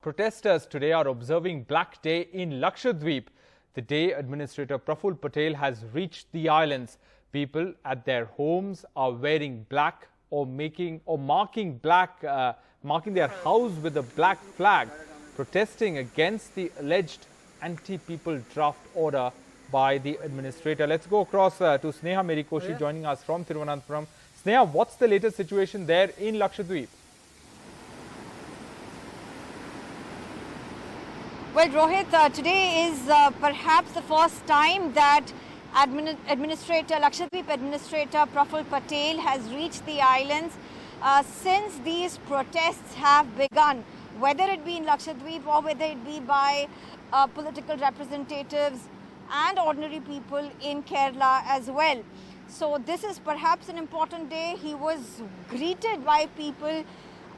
Protesters today are observing Black Day in Lakshadweep. The day Administrator Praful Patel has reached the islands. People at their homes are wearing black or marking their house with a black flag, protesting against the alleged anti-people draft order by the administrator. Let's go across to Sneha Merikoshi joining us from Thiruvananthapuram. Sneha, what's the latest situation there in Lakshadweep? Well, Rohit, today is perhaps the first time that Lakshadweep Administrator Praful Patel has reached the islands since these protests have begun, whether it be in Lakshadweep or whether it be by political representatives and ordinary people in Kerala as well. So this is perhaps an important day. He was greeted by people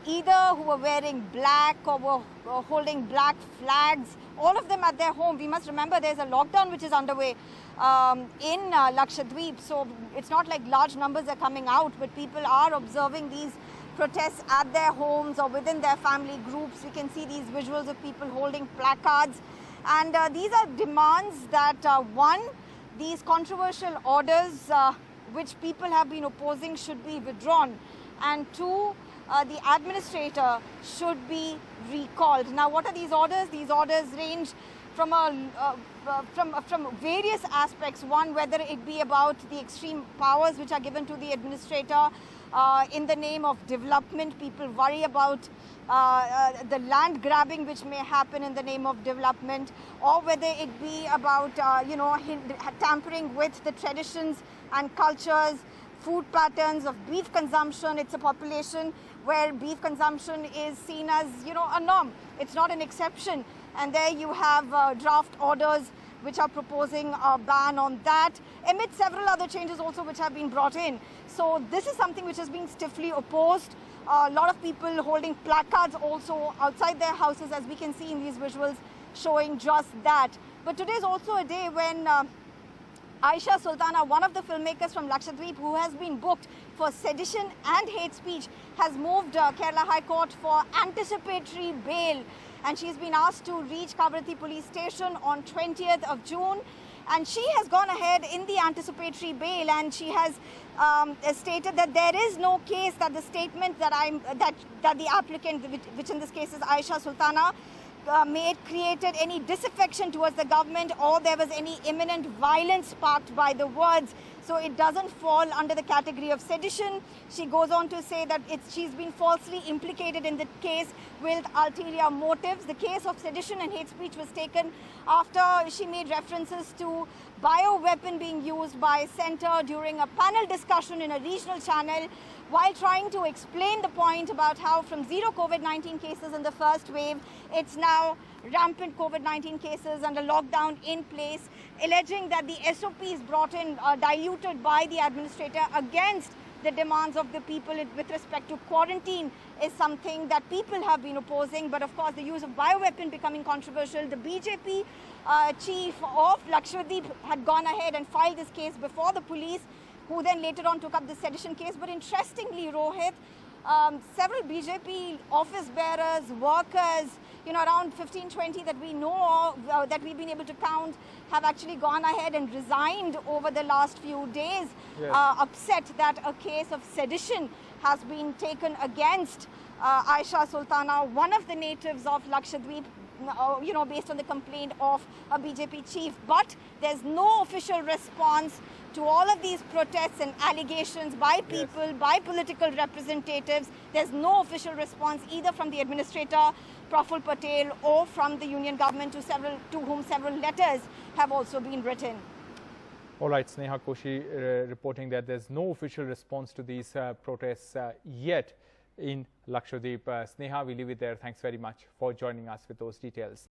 either who were wearing black or were holding black flags, all of them at their home. We must remember there's a lockdown which is underway in Lakshadweep, so it's not like large numbers are coming out, but people are observing these protests at their homes or within their family groups. We can see these visuals of people holding placards, and these are demands that one, these controversial orders which people have been opposing should be withdrawn, and two, the administrator should be recalled. Now, what are these orders? These orders range from various aspects. One, whether it be about the extreme powers which are given to the administrator in the name of development. People worry about the land grabbing which may happen in the name of development, or whether it be about tampering with the traditions and cultures, food patterns of beef consumption. It's a population where beef consumption is seen as, a norm. It's not an exception. And there you have draft orders which are proposing a ban on that, amid several other changes also which have been brought in. So this is something which has been stiffly opposed. A lot of people holding placards also outside their houses, as we can see in these visuals, showing just that. But today is also a day when Aisha Sultana, one of the filmmakers from Lakshadweep who has been booked for sedition and hate speech, has moved Kerala High Court for anticipatory bail. And she's been asked to reach Kavaratti police station on 20th of June. And she has gone ahead in the anticipatory bail, and she has stated that there is no case that the statement that the applicant, which in this case is Aisha Sultana, made created any disaffection towards the government, or there was any imminent violence sparked by the words. So it doesn't fall under the category of sedition. She goes on to say that she's been falsely implicated in the case with ulterior motives. The case of sedition and hate speech was taken after she made references to bioweapon being used by Centre during a panel discussion in a regional channel, while trying to explain the point about how from zero COVID-19 cases in the first wave, it's now rampant COVID-19 cases and a lockdown in place, alleging that the SOPs brought in are diluted by the administrator against the demands of the people with respect to quarantine is something that people have been opposing. But of course, the use of bioweapon becoming controversial. The BJP chief of Lakshadweep had gone ahead and filed this case before the police, who then later on took up the sedition case. But interestingly, Rohit, several BJP office bearers, workers, around 15-20 that we know of, that we've been able to count, have actually gone ahead and resigned over the last few days, upset that a case of sedition has been taken against Aisha Sultana, one of the natives of Lakshadweep, based on the complaint of a BJP chief. But there's no official response to all of these protests and allegations by people, by political representatives. There's no official response either from the administrator, Praful Patel, or from the union government, to whom several letters have also been written. All right, Sneha Koshi reporting that there's no official response to these protests yet in Lakshadweep. Sneha, we leave it there. Thanks very much for joining us with those details.